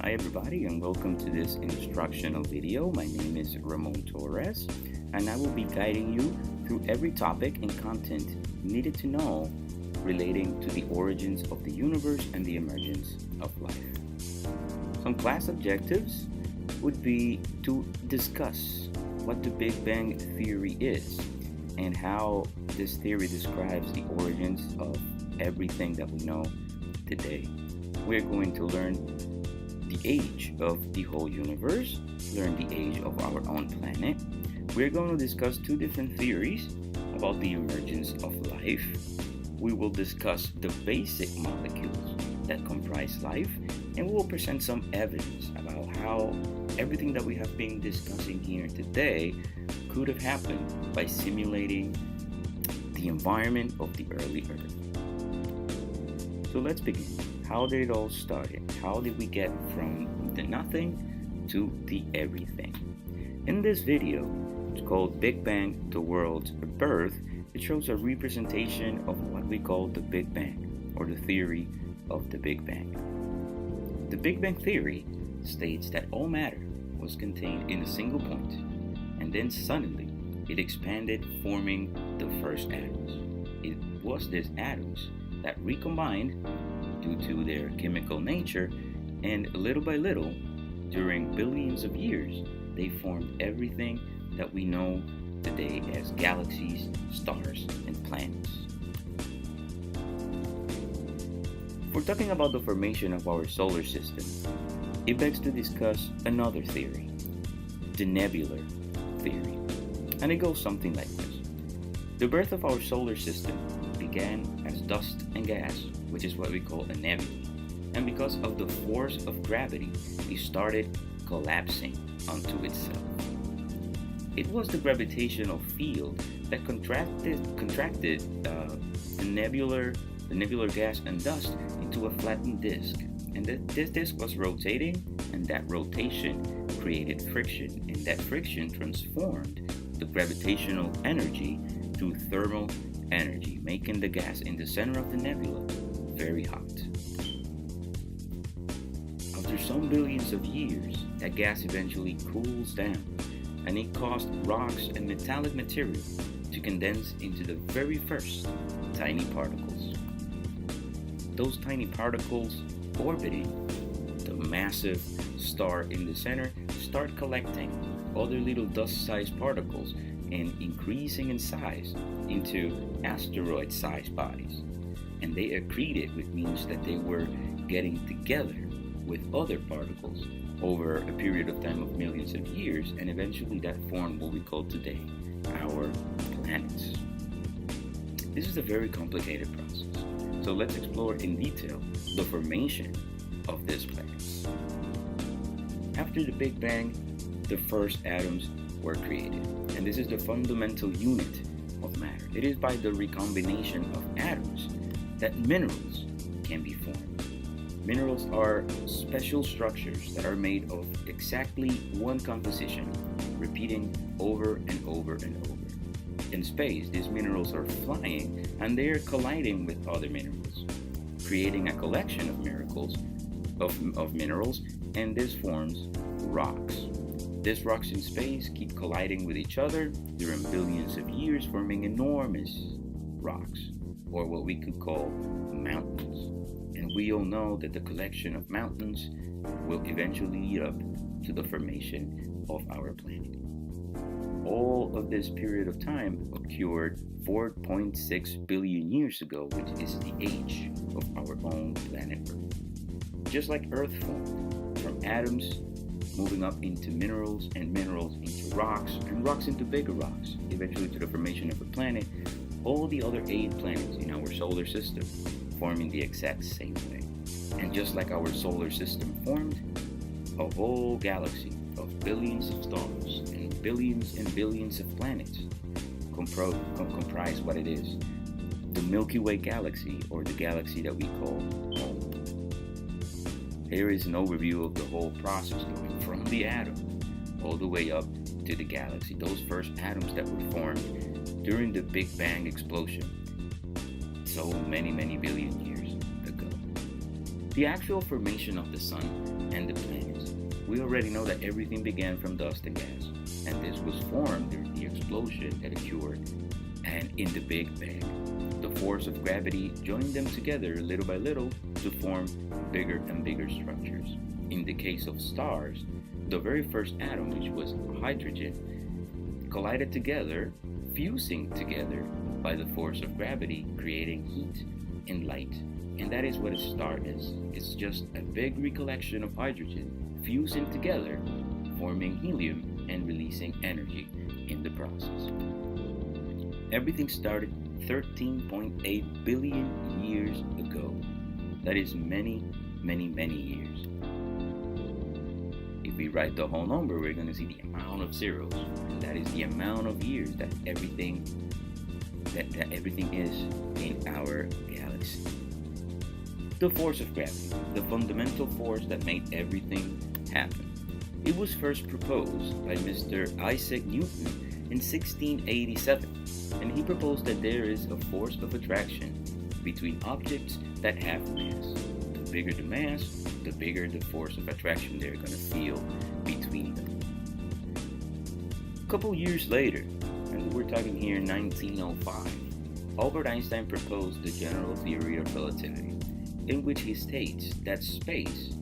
Hi everybody and welcome to this instructional video. My name is Ramon Torres and I will be guiding you through every topic and content needed to know relating to the origins of the universe and the emergence of life. Some class objectives would be to discuss what the Big Bang Theory is and how this theory describes the origins of everything that we know today. We're going to learn the age of the whole universe, learn the age of our own planet. We're going to discuss two different theories about the emergence of life. We will discuss the basic molecules that comprise life, and we will present some evidence about how everything that we have been discussing here today could have happened by simulating the environment of the early Earth. So let's begin. How did it all start? How did we get from the nothing to the everything? In this video, it's called Big Bang, the World's Birth. It shows a representation of what we call the Big Bang, or the theory of the Big Bang. The Big Bang theory states that all matter was contained in a single point, and then suddenly it expanded, forming the first atoms. It was these atoms that recombined due to their chemical nature, and little by little, during billions of years, they formed everything that we know today as galaxies, stars, and planets. If we're talking about the formation of our solar system, it begs to discuss another theory, the nebular theory. And it goes something like this. The birth of our solar system began as dust and gas, which is what we call a nebula. And because of the force of gravity, it started collapsing onto itself. It was the gravitational field that contracted the nebular gas and dust into a flattened disk. And this disk was rotating, and that rotation created friction, and that friction transformed the gravitational energy to thermal energy, making the gas in the center of the nebula very hot. After some billions of years, that gas eventually cools down, and it caused rocks and metallic material to condense into the very first tiny particles. Those tiny particles orbiting the massive star in the center start collecting other little dust-sized particles and increasing in size into asteroid-sized bodies. And they accreted, which means that they were getting together with other particles over a period of time of millions of years, and eventually that formed what we call today our planets. This is a very complicated process, so let's explore in detail the formation of these planets. After the Big Bang, the first atoms were created, and this is the fundamental unit of matter. It is by the recombination of atoms that minerals can be formed. Minerals are special structures that are made of exactly one composition, repeating over and over and over. In space, these minerals are flying and they are colliding with other minerals, creating a collection of minerals, and this forms rocks. These rocks in space keep colliding with each other during billions of years, forming enormous rocks, or what we could call mountains. And we all know that the collection of mountains will eventually lead up to the formation of our planet. All of this period of time occurred 4.6 billion years ago, which is the age of our own planet Earth. Just like Earth formed from atoms, moving up into minerals, and minerals into rocks, and rocks into bigger rocks, eventually to the formation of a planet, all the other 8 planets in our solar system forming the exact same way. And just like our solar system formed, a whole galaxy of billions of stars and billions of planets comprise what it is, the Milky Way galaxy, or the galaxy that we call home. Here is an overview of the whole process, going from the atom all the way up to the galaxy, those first atoms that were formed during the Big Bang explosion so many billion years ago. The actual formation of the sun and the planets. We already know that everything began from dust and gas, and this was formed during the explosion that occurred and in the Big Bang. The force of gravity joined them together little by little to form bigger and bigger structures. In the case of stars, the very first atom, which was hydrogen, collided together, fusing together by the force of gravity, creating heat and light. And that is what a star is. It's just a big recollection of hydrogen fusing together, forming helium and releasing energy in the process. Everything started 13.8 billion years ago. That is many, many, many years. If we write the whole number, we're going to see the amount of zeros. And that is the amount of years that everything is in our galaxy. The force of gravity, the fundamental force that made everything happen. It was first proposed by Mr. Isaac Newton in 1687, and he proposed that there is a force of attraction between objects that have mass. The bigger the mass, the bigger the force of attraction they're going to feel between them. A couple years later, and we're talking here 1905, Albert Einstein proposed the general theory of relativity, in which he states that space,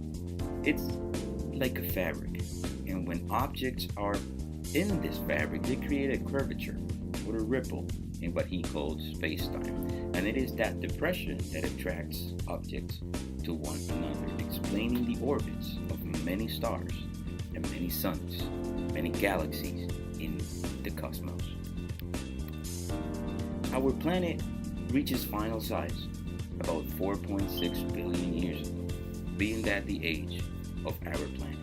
it's like a fabric, and when objects are in this fabric, they create a curvature or a ripple in what he calls space-time, and it is that depression that attracts objects to one another, explaining the orbits of many stars and many suns, many galaxies in the cosmos. Our planet reaches final size about 4.6 billion years ago, being that the age of our planet.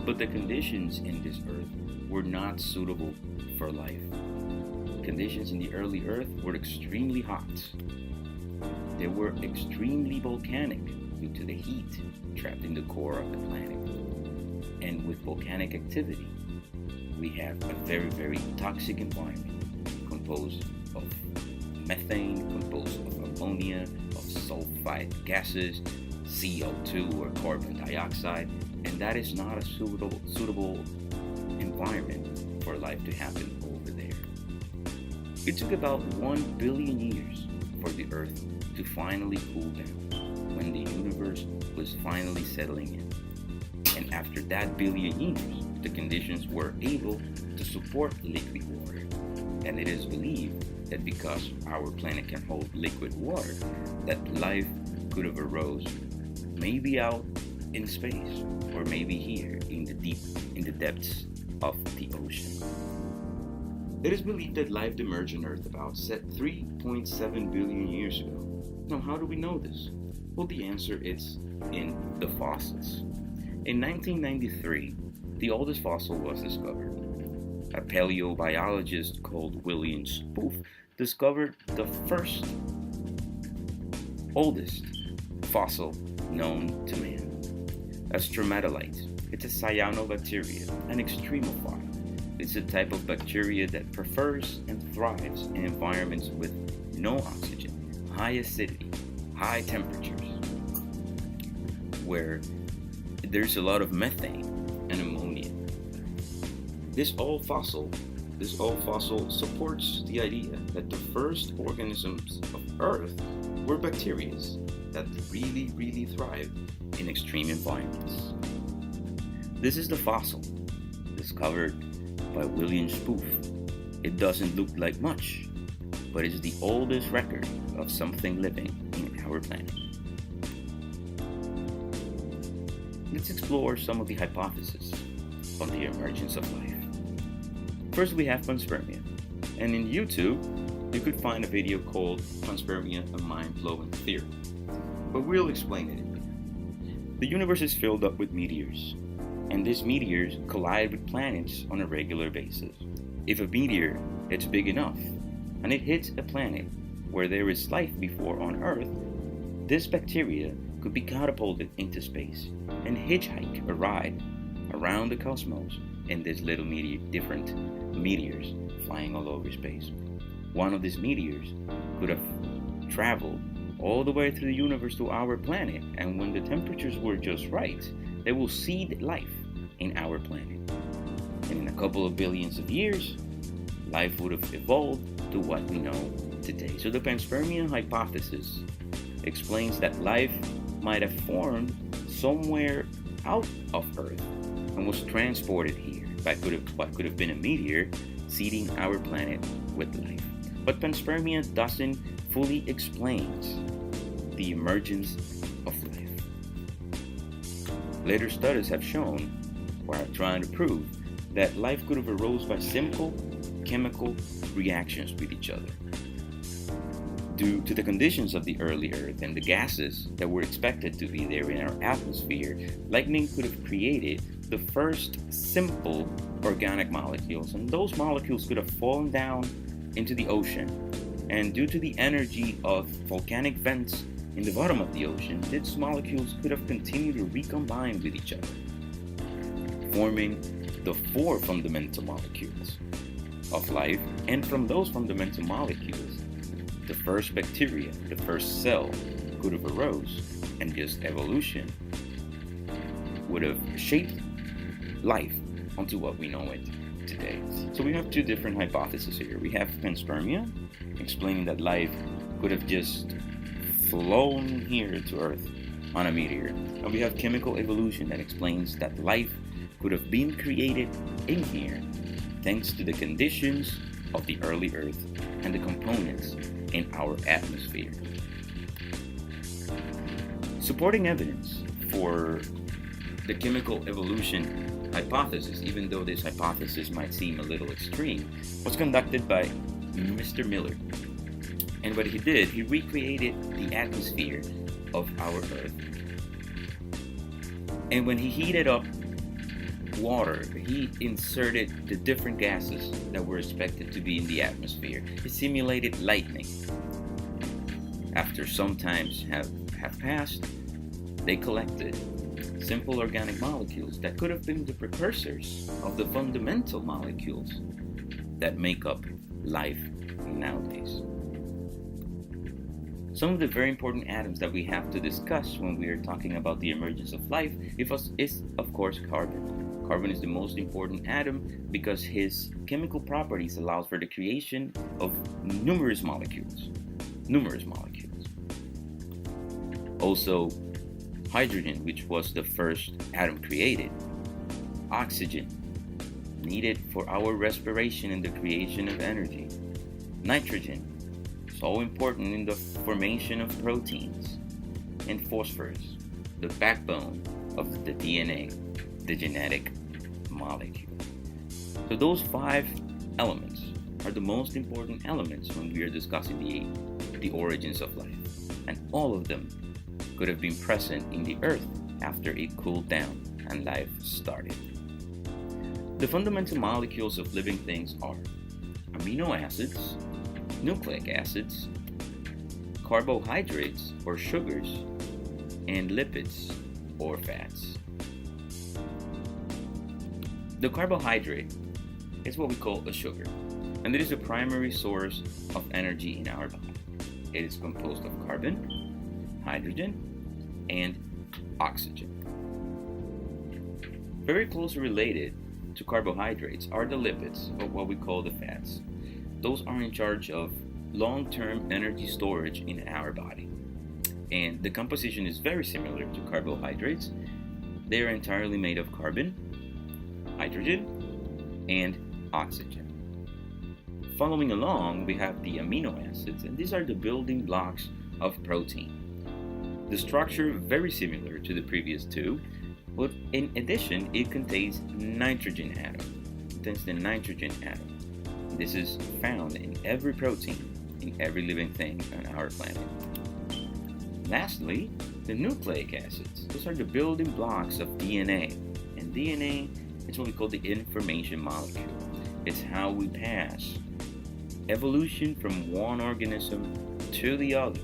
But the conditions in this Earth were not suitable for life. Conditions in the early Earth were extremely hot. They were extremely volcanic due to the heat trapped in the core of the planet. And with volcanic activity, we have a very, very toxic environment composed of methane, composed of ammonia, of sulfide gases, CO2 or carbon dioxide, and that is not a suitable environment for life to happen over there. It took about 1 billion years for the Earth to finally cool down, when the universe was finally settling in. And after that billion years, the conditions were able to support liquid water. And it is believed that because our planet can hold liquid water, that life could have arose maybe out in space, or maybe here in the depths of the ocean. It is believed that life emerged on Earth about 3.7 billion years ago. Now, how do we know this? Well, the answer is in the fossils. In 1993, the oldest fossil was discovered. A paleobiologist called William Spoof discovered the first oldest fossil known to man. A stromatolite. It's a cyanobacteria, an extremophile. It's a type of bacteria that prefers and thrives in environments with no oxygen, high acidity, high temperatures, where there's a lot of methane and ammonia. This old fossil supports the idea that the first organisms of Earth were bacteria that really, really thrive in extreme environments. This is the fossil discovered by William Spoof. It doesn't look like much, but it's the oldest record of something living in our planet. Let's explore some of the hypotheses on the emergence of life. First, we have panspermia, and in YouTube, you could find a video called Panspermia, a Mind-Blowing Theory, but we'll explain it. The universe is filled up with meteors, and these meteors collide with planets on a regular basis. If a meteor is big enough, and it hits a planet where there is life before on Earth, this bacteria could be catapulted into space and hitchhike a ride around the cosmos in these little different meteors flying all over space. One of these meteors could have traveled all the way through the universe to our planet. And when the temperatures were just right, they will seed life in our planet. And in a couple of billions of years, life would have evolved to what we know today. So the panspermia hypothesis explains that life might have formed somewhere out of Earth and was transported here by what could have been a meteor seeding our planet with life. But panspermia doesn't fully explain the emergence of life. Later studies have shown, or are trying to prove, that life could have arose by simple chemical reactions with each other. Due to the conditions of the early Earth and the gases that were expected to be there in our atmosphere, lightning could have created the first simple organic molecules, and those molecules could have fallen down into the ocean. And due to the energy of volcanic vents in the bottom of the ocean, these molecules could have continued to recombine with each other, forming the 4 fundamental molecules of life. And from those fundamental molecules, the first bacteria, the first cell could have arose, and just evolution would have shaped life onto what we know it today. So we have 2 different hypotheses here. We have panspermia, explaining that life could have just flown here to Earth on a meteor. And we have chemical evolution that explains that life could have been created in here thanks to the conditions of the early Earth and the components in our atmosphere. Supporting evidence for the chemical evolution hypothesis, even though this hypothesis might seem a little extreme, was conducted by Mr. Miller. And what he did, he recreated the atmosphere of our Earth. And when he heated up water, he inserted the different gases that were expected to be in the atmosphere. He simulated lightning. After some times have passed, they collected simple organic molecules that could have been the precursors of the fundamental molecules that make up life nowadays. Some of the very important atoms that we have to discuss when we are talking about the emergence of life is of course carbon. Carbon is the most important atom because his chemical properties allow for the creation of numerous molecules. Also, hydrogen, which was the first atom created. Oxygen, needed for our respiration and the creation of energy. Nitrogen, so important in the formation of proteins. And phosphorus, the backbone of the DNA, the genetic molecule. So those 5 elements are the most important elements when we are discussing the origins of life. And all of them could have been present in the Earth after it cooled down and life started. The fundamental molecules of living things are amino acids, nucleic acids, carbohydrates or sugars, and lipids or fats. The carbohydrate is what we call a sugar, and it is the primary source of energy in our body. It is composed of carbon, hydrogen, and oxygen. Very closely related to carbohydrates are the lipids, or what we call the fats. Those are in charge of long-term energy storage in our body. And the composition is very similar to carbohydrates. They are entirely made of carbon, hydrogen, and oxygen. Following along, we have the amino acids, and these are the building blocks of protein. The structure very similar to the previous 2, but in addition, it contains nitrogen atom. It contains the nitrogen atom. This is found in every protein, in every living thing on our planet. Lastly, the nucleic acids. Those are the building blocks of DNA. And DNA is what we call the information molecule. It's how we pass evolution from one organism to the other,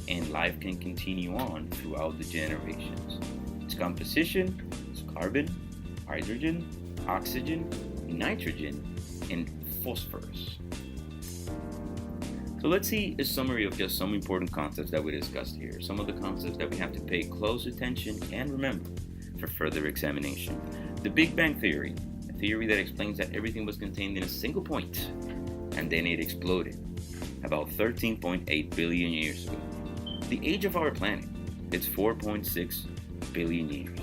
and life can continue on throughout the generations. Its composition is carbon, hydrogen, oxygen, nitrogen, and phosphorus. So let's see a summary of just some important concepts that we discussed here, some of the concepts that we have to pay close attention and remember for further examination. The Big Bang Theory, a theory that explains that everything was contained in a single point, and then it exploded about 13.8 billion years ago. The age of our planet is 4.6 billion years.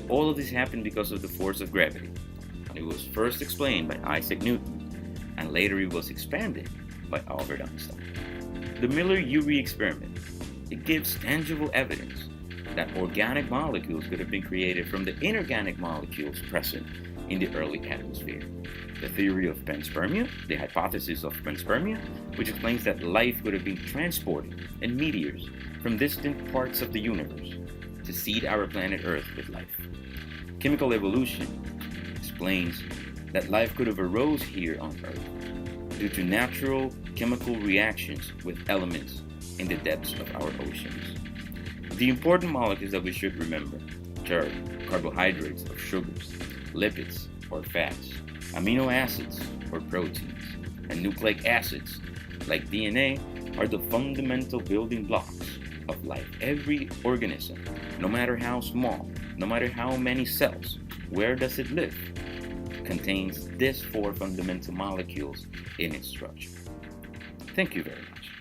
All of this happened because of the force of gravity, and it was first explained by Isaac Newton, and later it was expanded by Albert Einstein. The Miller-Urey experiment, it gives tangible evidence that organic molecules could have been created from the inorganic molecules present in the early atmosphere. The theory of panspermia, the hypothesis of panspermia, which explains that life could have been transported in meteors from distant parts of the universe to seed our planet Earth with life. Chemical evolution explains that life could have arose here on Earth due to natural chemical reactions with elements in the depths of our oceans. The important molecules that we should remember are carbohydrates or sugars, lipids or fats, amino acids or proteins, and nucleic acids like DNA are the fundamental building blocks of life. Every organism, no matter how small, no matter how many cells, where does it live, contains these four fundamental molecules in its structure. Thank you very much.